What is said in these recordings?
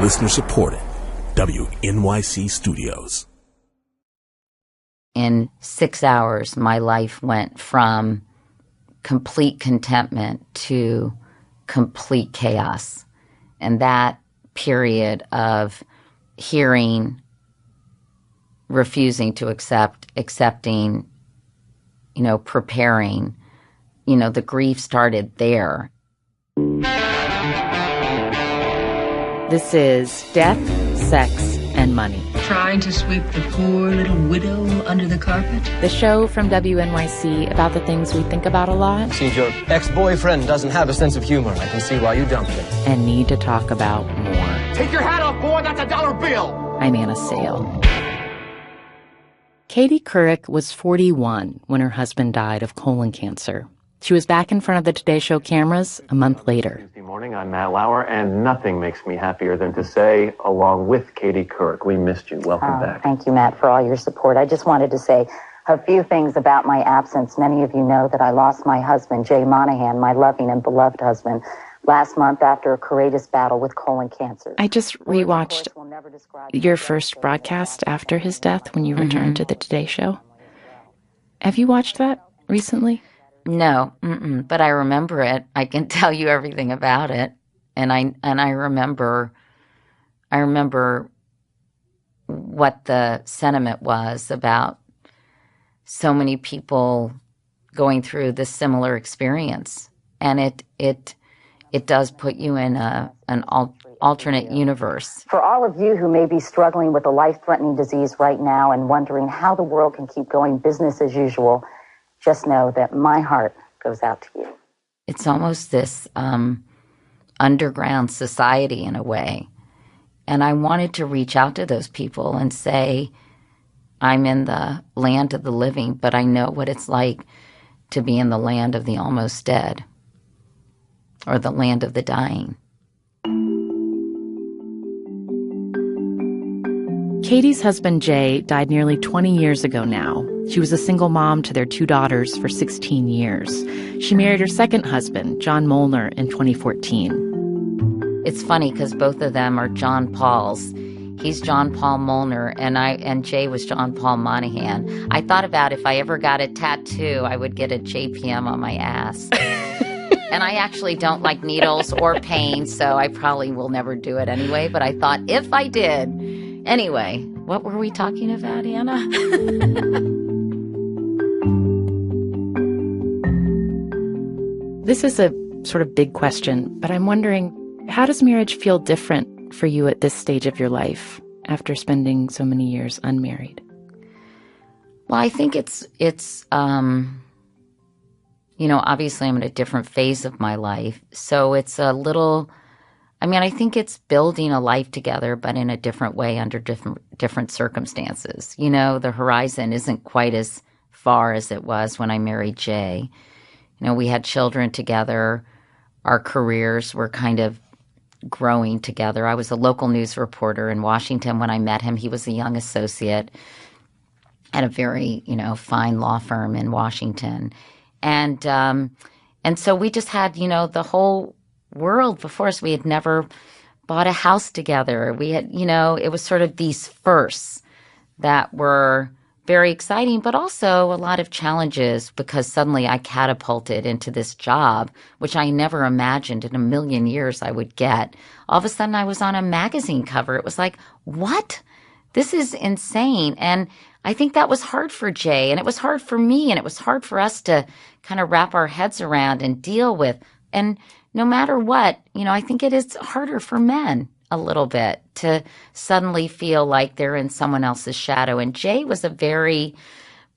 Listener supported. WNYC Studios. In 6 hours, my life went from complete contentment to complete chaos. And that period of hearing, refusing to accept, accepting, preparing, the grief started there. This is Death, Sex, and Money. Trying to sweep the poor little widow under the carpet? The show from WNYC about the things we think about a lot. Seems your ex-boyfriend doesn't have a sense of humor. I can see why you dumped him. And need to talk about more. Take your hat off, boy. That's a dollar bill. I'm Anna Sale. Katie Couric was 41 when her husband died of colon cancer. She was back in front of the Today Show cameras a month later. Tuesday morning, I'm Matt Lauer, and nothing makes me happier than to say, along with Katie Couric, we missed you. Welcome back. Thank you, Matt, for all your support. I just wanted to say a few things about my absence. Many of you know that I lost my husband, Jay Monahan, my loving and beloved husband, last month after a courageous battle with colon cancer. I just rewatched your first broadcast after his death when you returned to the Today Show. Have you watched that recently? No, but I remember it. I can tell you everything about it, and I remember what the sentiment was about so many people going through this similar experience, and it does put you in an alternate universe. For all of you who may be struggling with a life-threatening disease right now and wondering how the world can keep going business as usual, just know that my heart goes out to you. It's almost this underground society in a way. And I wanted to reach out to those people and say, I'm in the land of the living, but I know what it's like to be in the land of the almost dead, or the land of the dying. Katie's husband, Jay, died nearly 20 years ago now. She was a single mom to their 2 daughters for 16 years. She married her second husband, John Molnar, in 2014. It's funny because both of them are John Pauls. He's John Paul Molnar, and Jay was John Paul Monahan. I thought about if I ever got a tattoo, I would get a JPM on my ass. And I actually don't like needles or pain, so I probably will never do it anyway. But I thought if I did... Anyway, what were we talking about, Anna? This is a sort of big question, but I'm wondering, how does marriage feel different for you at this stage of your life after spending so many years unmarried? Well, I think it's obviously I'm in a different phase of my life. So it's a little, I think it's building a life together, but in a different way under different circumstances. The horizon isn't quite as far as it was when I married Jay. We had children together. Our careers were kind of growing together. I was a local news reporter in Washington when I met him. He was a young associate at a very, fine law firm in Washington. And so we just had, the whole world before us. We had never bought a house together. We had, it was sort of these firsts that were very exciting, but also a lot of challenges because suddenly I catapulted into this job, which I never imagined in a million years I would get. All of a sudden I was on a magazine cover. It was like, what? This is insane. And I think that was hard for Jay, and it was hard for me, and it was hard for us to kind of wrap our heads around and deal with. And no matter what, I think it is harder for men a little bit to suddenly feel like they're in someone else's shadow. And Jay was a very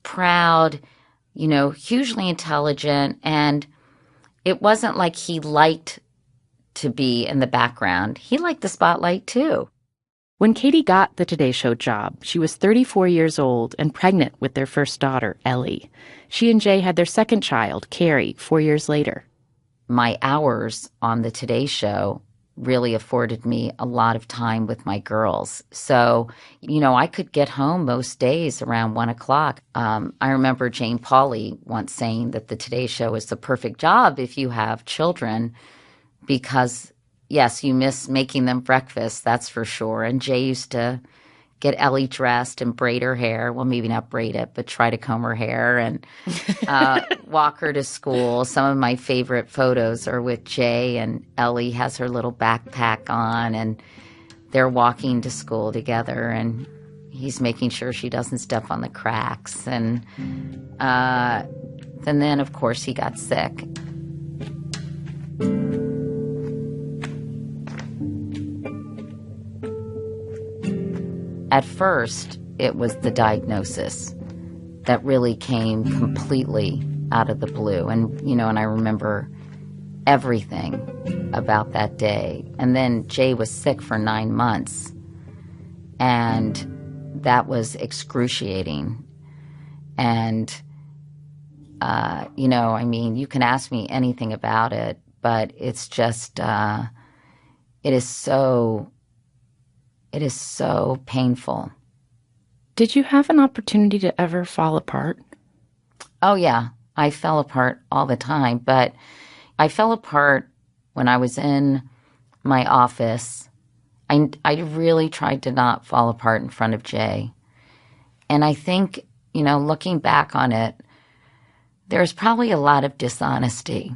proud, hugely intelligent, and it wasn't like he liked to be in the background. He liked the spotlight too. When Katie got the Today Show job, she was 34 years old and pregnant with their first daughter, Ellie. She and Jay had their second child, Carrie, 4 years later. My hours on the Today Show really afforded me a lot of time with my girls. So, I could get home most days around 1 o'clock. I remember Jane Pauley once saying that the Today Show is the perfect job if you have children because, yes, you miss making them breakfast, that's for sure. And Jay used to get Ellie dressed and braid her hair. Well, maybe not braid it, but try to comb her hair and walk her to school. Some of my favorite photos are with Jay, and Ellie has her little backpack on, and they're walking to school together, and he's making sure she doesn't step on the cracks. And then, of course, he got sick. At first, it was the diagnosis that really came completely out of the blue. And I remember everything about that day. And then Jay was sick for 9 months. And that was excruciating. And, you can ask me anything about it, but it's just, it is so painful. Did you have an opportunity to ever fall apart? Oh, yeah. I fell apart all the time, but I fell apart when I was in my office. I really tried to not fall apart in front of Jay. And I think, looking back on it, there's probably a lot of dishonesty,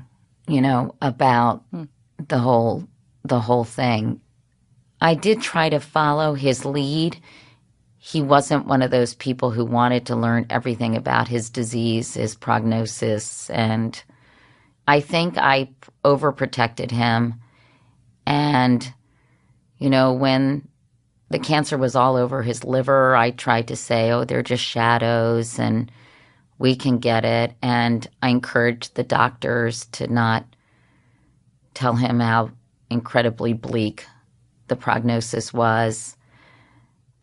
about the whole thing. I did try to follow his lead. He wasn't one of those people who wanted to learn everything about his disease, his prognosis, and I think I overprotected him. And, when the cancer was all over his liver, I tried to say, oh, they're just shadows and we can get it. And I encouraged the doctors to not tell him how incredibly bleak the prognosis was,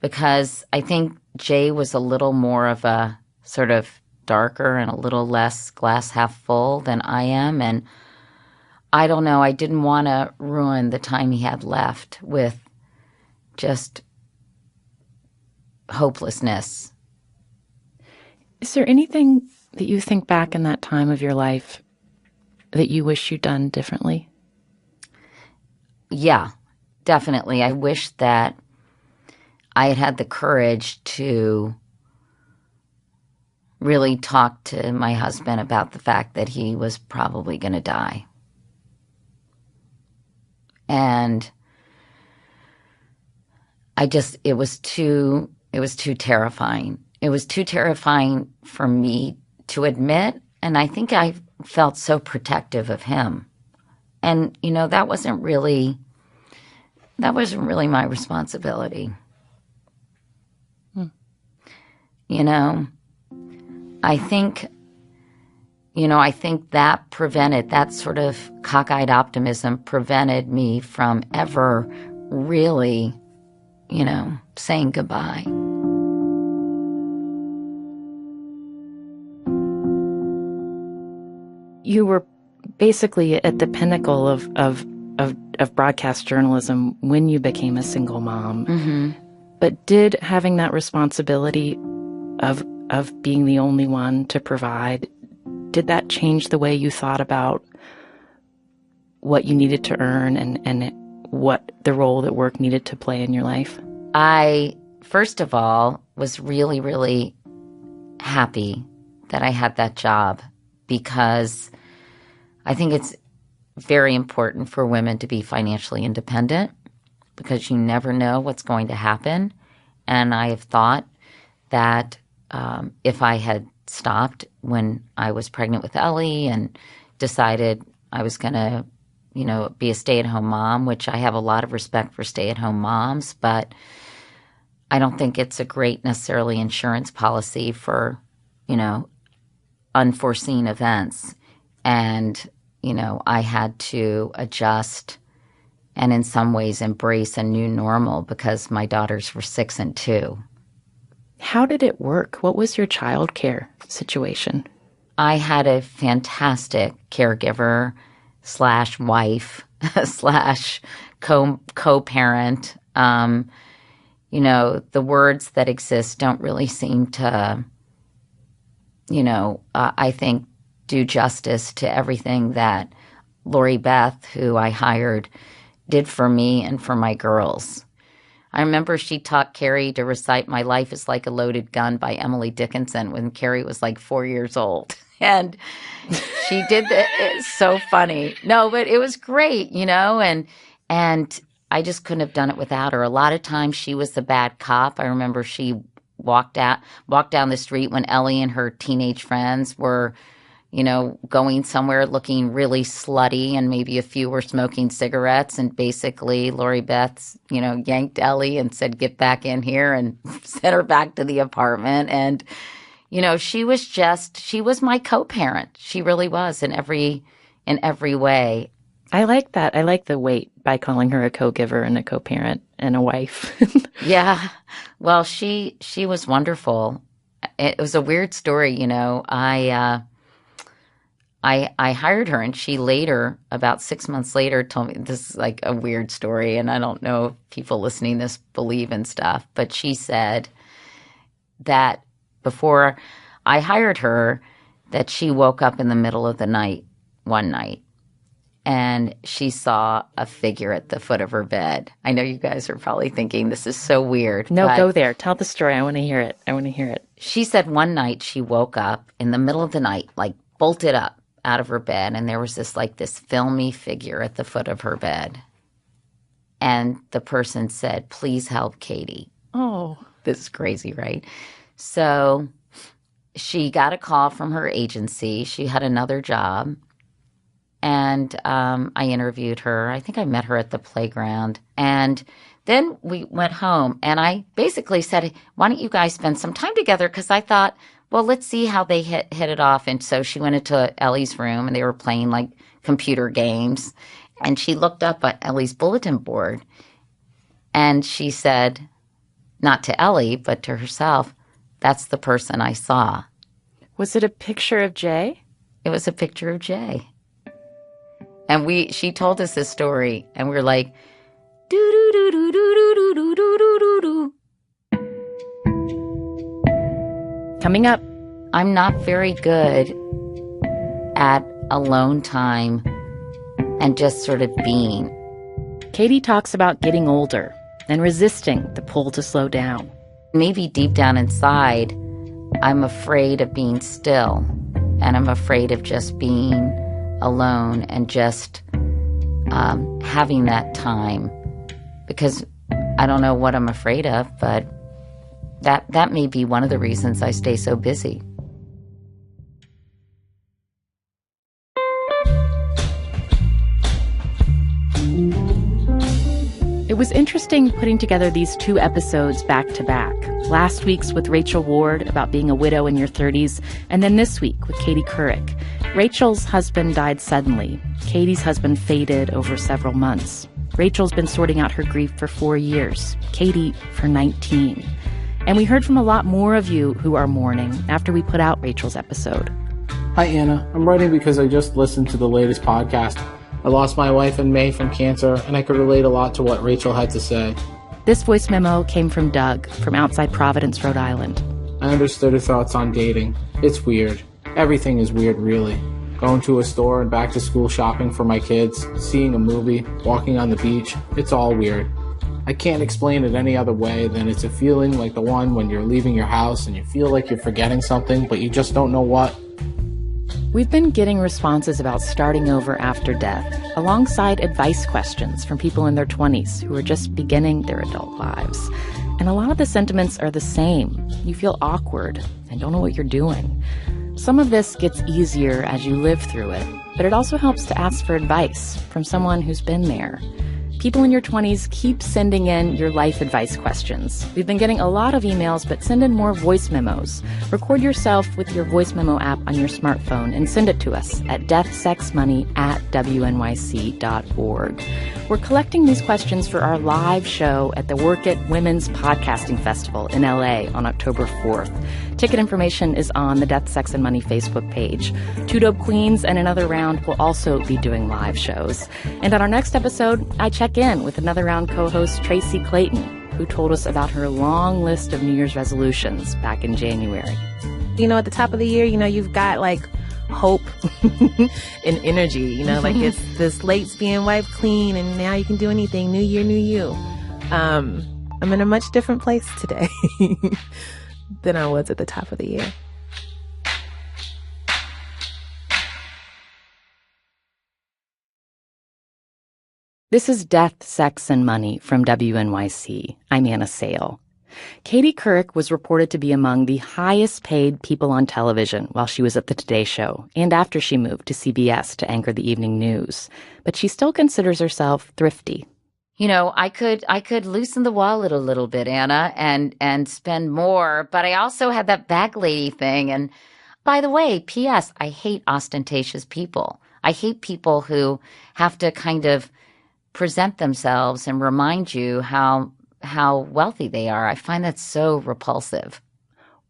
because I think Jay was a little more of a sort of darker and a little less glass half full than I am. And I don't know, I didn't want to ruin the time he had left with just hopelessness. Is there anything that you think back in that time of your life that you wish you'd done differently? Yeah, definitely. I wish that I had had the courage to really talk to my husband about the fact that he was probably going to die. And it was too terrifying. It was too terrifying for me to admit, and I think I felt so protective of him. And, that wasn't really my responsibility. I think that prevented, that sort of cockeyed optimism prevented me from ever really, saying goodbye. You were basically at the pinnacle of broadcast journalism when you became a single mom. Mm-hmm. But did having that responsibility of being the only one to provide, did that change the way you thought about what you needed to earn and what the role that work needed to play in your life? I, first of all, was really, really happy that I had that job, because I think it's very important for women to be financially independent, because you never know what's going to happen. And I have thought that if I had stopped when I was pregnant with Ellie and decided I was going to, be a stay-at-home mom, which I have a lot of respect for stay-at-home moms, but I don't think it's a great necessarily insurance policy for, unforeseen events. And, I had to adjust and in some ways embrace a new normal, because my daughters were 6 and 2. How did it work? What was your childcare situation? I had a fantastic caregiver / wife / co-parent. The words that exist don't really seem to, I think, do justice to everything that Lori Beth, who I hired, did for me and for my girls. I remember she taught Carrie to recite "My Life is Like a Loaded Gun" by Emily Dickinson when Carrie was like 4 years old. And she did that. It's so funny. No, but it was great, and I just couldn't have done it without her. A lot of times she was the bad cop. I remember she walked down the street when Ellie and her teenage friends were, going somewhere looking really slutty, and maybe a few were smoking cigarettes. And basically, Lori Beth, yanked Ellie and said, "Get back in here," and sent her back to the apartment. And, she was my co-parent. She really was in every way. I like that. I like the weight by calling her a co-giver and a co-parent and a wife. Yeah. Well, she was wonderful. It was a weird story, I hired her, and she later, about 6 months later, told me, this is like a weird story, and I don't know if people listening to this believe in stuff, but she said that before I hired her, that she woke up in the middle of the night one night, and she saw a figure at the foot of her bed. I know you guys are probably thinking this is so weird. No, go there. Tell the story. I want to hear it. She said one night she woke up in the middle of the night, like bolted up out of her bed, and there was this filmy figure at the foot of her bed. And the person said, "Please help Katie." Oh. This is crazy, right? So she got a call from her agency. She had another job. And I interviewed her. I think I met her at the playground. And then we went home. And I basically said, "Why don't you guys spend some time together?" Because I thought, well, let's see how they hit it off. And so she went into Ellie's room, and they were playing computer games. And she looked up at Ellie's bulletin board, and she said, not to Ellie, but to herself, "That's the person I saw." Was it a picture of Jay? It was a picture of Jay. And she told us this story, and we were like, do do do do do do do do do do. Coming up, I'm not very good at alone time and just sort of being. Katie talks about getting older and resisting the pull to slow down. Maybe deep down inside, I'm afraid of being still, and I'm afraid of just being alone and just having that time, because I don't know what I'm afraid of, but that may be one of the reasons I stay so busy. It was interesting putting together these two episodes back to back. Last week's with Rachel Ward about being a widow in your 30s, and then this week with Katie Couric. Rachel's husband died suddenly. Katie's husband faded over several months. Rachel's been sorting out her grief for 4 years, Katie for 19. And we heard from a lot more of you who are mourning after we put out Rachel's episode. Hi, Anna. I'm writing because I just listened to the latest podcast. I lost my wife in May from cancer, and I could relate a lot to what Rachel had to say. This voice memo came from Doug from outside Providence, Rhode Island. I understood her thoughts on dating. It's weird. Everything is weird, really. Going to a store and back to school shopping for my kids, seeing a movie, walking on the beach, it's all weird. I can't explain it any other way than it's a feeling like the one when you're leaving your house and you feel like you're forgetting something, but you just don't know what. We've been getting responses about starting over after death, alongside advice questions from people in their 20s who are just beginning their adult lives. And a lot of the sentiments are the same. You feel awkward and don't know what you're doing. Some of this gets easier as you live through it, but it also helps to ask for advice from someone who's been there. People in your 20s, keep sending in your life advice questions. We've been getting a lot of emails, but send in more voice memos. Record yourself with your voice memo app on your smartphone and send it to us at deathsexmoney@wnyc.org. We're collecting these questions for our live show at the Work It Women's Podcasting Festival in LA on October 4th. Ticket information is on the Death, Sex, and Money Facebook page. Two Dope Queens and Another Round will also be doing live shows. And on our next episode, I check in with Another Round co-host Tracy Clayton, who told us about her long list of New Year's resolutions back in January. You know, at the top of the year, you've got hope and energy, you know, like it's the slate's being wiped clean and now you can do anything. New year, new you. I'm in a much different place today than I was at the top of the year. This is Death, Sex, and Money from WNYC. I'm Anna Sale. Katie Couric was reported to be among the highest paid people on television while she was at the Today Show and after she moved to CBS to anchor the evening news. But she still considers herself thrifty. You know, I could loosen the wallet a little bit, Anna, and spend more. But I also had that bag lady thing. And by the way, P.S., I hate ostentatious people. I hate people who have to kind of present themselves and remind you how wealthy they are. I find that so repulsive.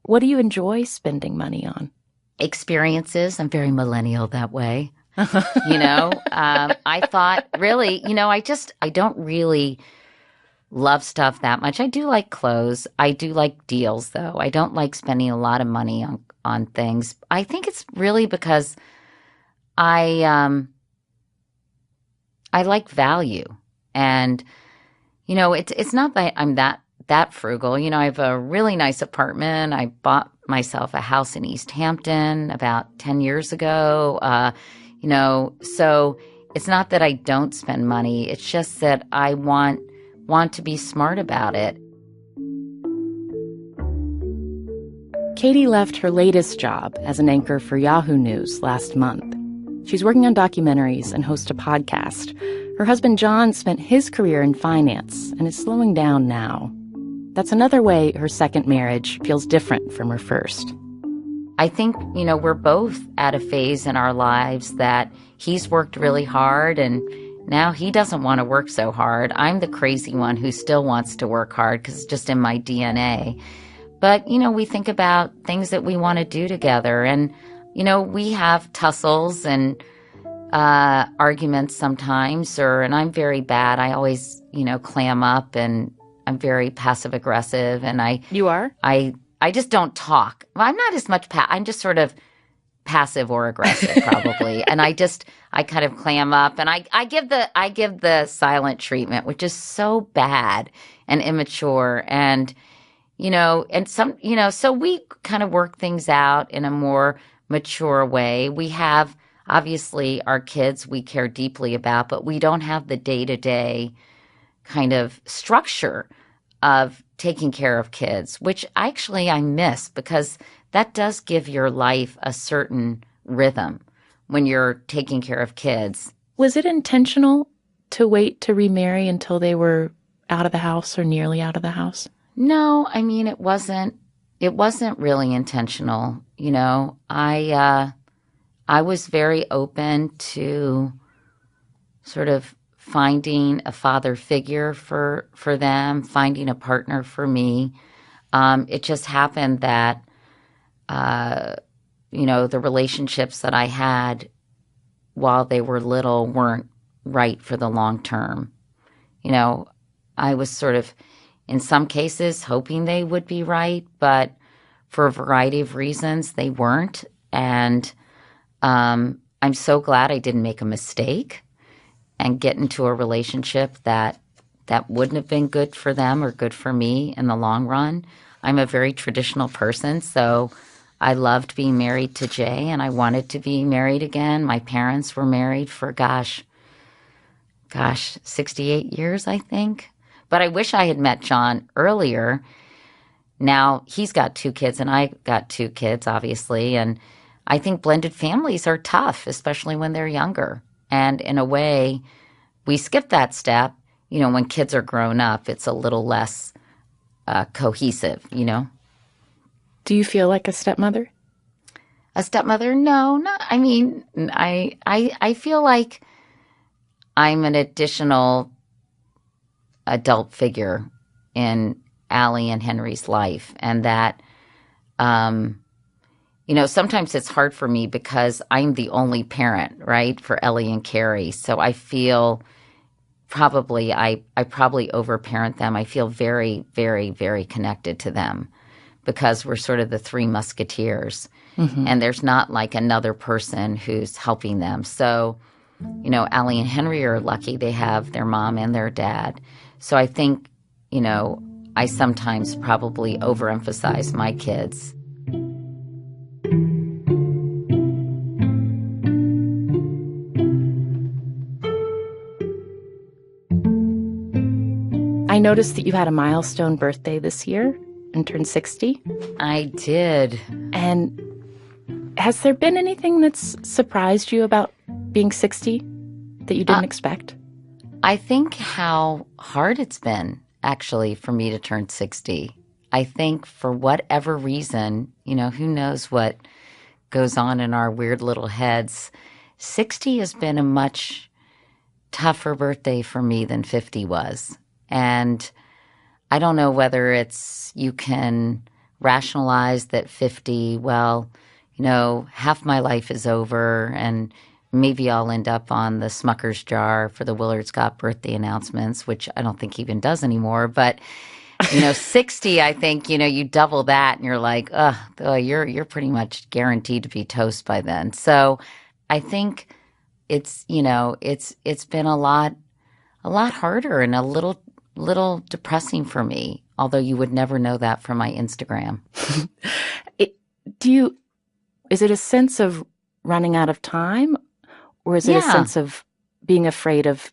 What do you enjoy spending money on? Experiences. I'm very millennial that way. You know, I thought really, you know, I don't really love stuff that much. I do like clothes. I do like deals, though. I don't like spending a lot of money on things. I think it's really because I like value. And, you know, it's not that I'm that frugal. You know, I have a really nice apartment. I bought myself a house in East Hampton about 10 years ago. You know, so it's not that I don't spend money. It's just that I want to be smart about it. Katie left her latest job as an anchor for Yahoo News last month. She's working on documentaries and hosts a podcast. Her husband John spent his career in finance and is slowing down now. That's another way her second marriage feels different from her first. I think, you know, we're both at a phase in our lives that he's worked really hard and now he doesn't want to work so hard. I'm the crazy one who still wants to work hard because it's just in my DNA. But, you know, we think about things that we want to do together. And, you know, we have tussles and arguments sometimes, and I'm very bad. I always, you know, clam up and I'm very passive aggressive. And You are? I just don't talk. I'm not as much, I'm just sort of passive or aggressive probably. And I kind of clam up and I give the silent treatment, which is so bad and immature. And, you know, and some, you know, so we kind of work things out in a more mature way. We have obviously our kids we care deeply about, but we don't have the day-to-day kind of structure of taking care of kids, which actually I miss because that does give your life a certain rhythm when you're taking care of kids. Was it intentional to wait to remarry until they were out of the house or nearly out of the house? No, I mean, it wasn't really intentional. You know, I was very open to sort of finding a father figure for them, finding a partner for me. It just happened that, you know, the relationships that I had while they were little weren't right for the long term. You know, I was sort of, in some cases, hoping they would be right, but for a variety of reasons, they weren't. And I'm so glad I didn't make a mistake and get into a relationship that wouldn't have been good for them or good for me in the long run. I'm a very traditional person, so I loved being married to Jay, and I wanted to be married again. My parents were married for, gosh, 68 years, I think. But I wish I had met John earlier. Now, he's got 2 kids, and I got 2 kids, obviously, and I think blended families are tough, especially when they're younger. And in a way, we skip that step. You know, when kids are grown up, it's a little less cohesive, you know? Do you feel like a stepmother? A stepmother? No, not. I mean, I feel like I'm an additional adult figure in Allie and Henry's life, and that, you know, sometimes it's hard for me because I'm the only parent, right, for Ellie and Carrie. So I feel probably I probably overparent them. I feel very, very, very connected to them because we're sort of the 3 musketeers. and there's not like another person who's helping them. So, you know, Allie and Henry are lucky. They have their mom and their dad. So I think, you know, I sometimes probably overemphasize my kids. I noticed that you had a milestone birthday this year and turned 60. I did. And has there been anything that's surprised you about being 60 that you didn't expect? I think how hard it's been, actually, for me to turn 60. I think for whatever reason, you know, who knows what goes on in our weird little heads, 60 has been a much tougher birthday for me than 50 was. And I don't know whether it's you can rationalize that 50, well, you know, half my life is over and maybe I'll end up on the Smucker's jar for the Willard Scott birthday announcements, which I don't think he even does anymore. But, you know, 60, I think, you know, you double that and you're like, you're pretty much guaranteed to be toast by then. So I think it's, you know, it's been a lot harder and a little depressing for me, although you would never know that from my Instagram. Is it a sense of running out of time, or is it a sense of being afraid of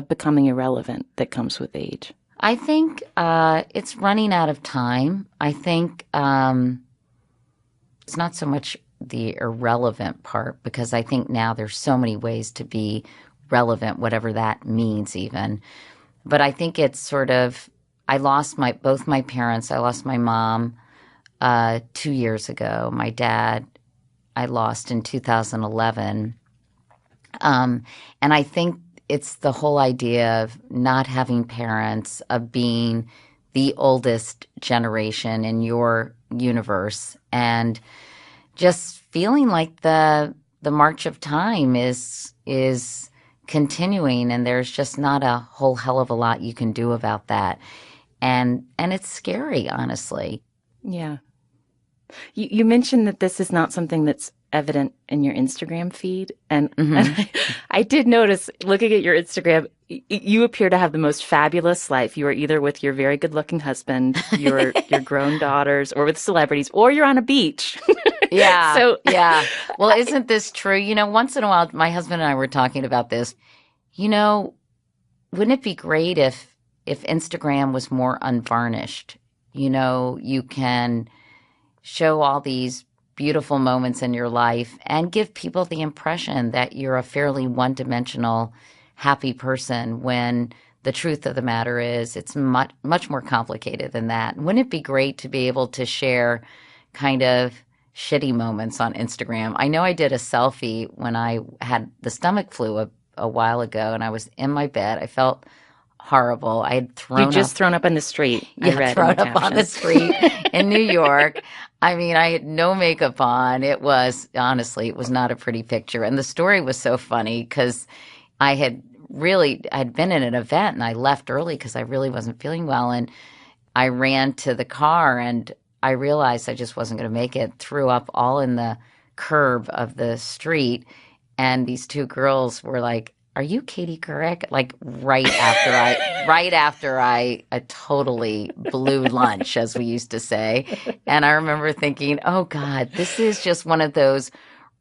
becoming irrelevant that comes with age? I think it's running out of time. I think it's not so much the irrelevant part, because I think now there's so many ways to be relevant, whatever that means even. But I think it's sort of, I lost both my parents. I lost my mom 2 years ago. My dad, I lost in 2011. And I think it's the whole idea of not having parents, of being the oldest generation in your universe, and just feeling like the march of time is continuing, and there's just not a whole hell of a lot you can do about that. And it's scary, honestly. Yeah. You mentioned that this is not something that's evident in your Instagram feed. And, and I did notice, looking at your Instagram, you appear to have the most fabulous life. You are either with your very good-looking husband, your grown daughters, or with celebrities, or you're on a beach. Yeah. Yeah. Well, isn't this true? You know, once in a while, my husband and I were talking about this. You know, wouldn't it be great if Instagram was more unvarnished? You know, you can show all these beautiful moments in your life and give people the impression that you're a fairly one-dimensional, happy person, when the truth of the matter is it's much more complicated than that. Wouldn't it be great to be able to share kind of shitty moments on Instagram? I know I did a selfie when I had the stomach flu a while ago, and I was in my bed. I felt horrible. I had thrown up on the street. Thrown up on the street in New York. I mean, I had no makeup on. It was not a pretty picture. And the story was so funny because I'd been in an event and I left early because I really wasn't feeling well. And I ran to the car and I realized I just wasn't going to make it, threw up all in the curb of the street. And these two girls were like, "Are you Katie Couric?" Like right after I totally blew lunch, as we used to say. And I remember thinking, oh God, this is just one of those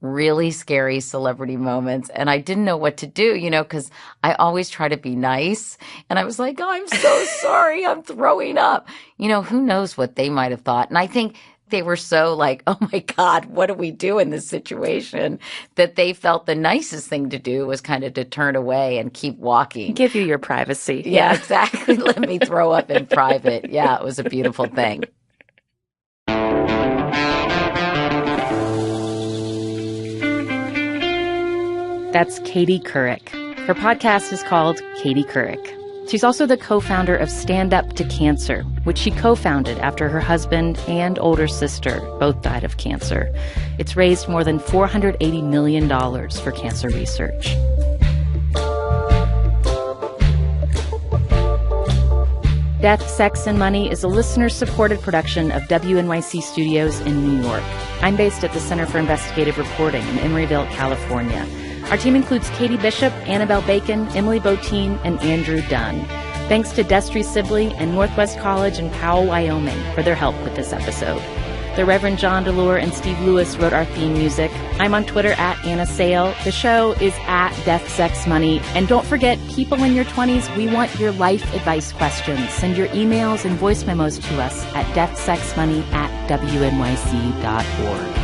really scary celebrity moments. And I didn't know what to do, you know, because I always try to be nice. And I was like, oh, I'm so sorry, I'm throwing up. You know, who knows what they might have thought. And I think they were so like, oh my God, what do we do in this situation? That they felt the nicest thing to do was kind of to turn away and keep walking. Give you your privacy. Yeah, exactly. Let me throw up in private. Yeah, it was a beautiful thing. That's Katie Couric. Her podcast is called Katie Couric. She's also the co-founder of Stand Up to Cancer, which she co-founded after her husband and older sister both died of cancer. It's raised more than $480 million for cancer research. Death, Sex, and Money is a listener-supported production of WNYC Studios in New York. I'm based at the Center for Investigative Reporting in Emeryville, California. Our team includes Katie Bishop, Annabelle Bacon, Emily Botine, and Andrew Dunn. Thanks to Destry Sibley and Northwest College in Powell, Wyoming for their help with this episode. The Reverend John DeLure and Steve Lewis wrote our theme music. I'm on Twitter at Anna Sale. The show is at Death, Sex, Money. And don't forget, people in your 20s, we want your life advice questions. Send your emails and voice memos to us at deathsexmoney@wnyc.org.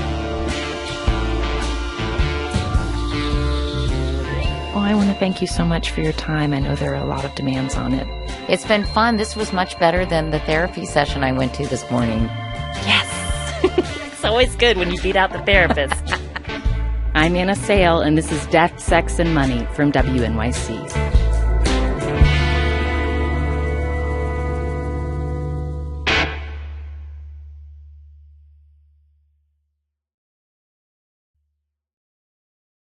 Well, I want to thank you so much for your time. I know there are a lot of demands on it. It's been fun. This was much better than the therapy session I went to this morning. Yes! It's always good when you beat out the therapist. I'm Anna Sale, and this is Death, Sex, and Money from WNYC.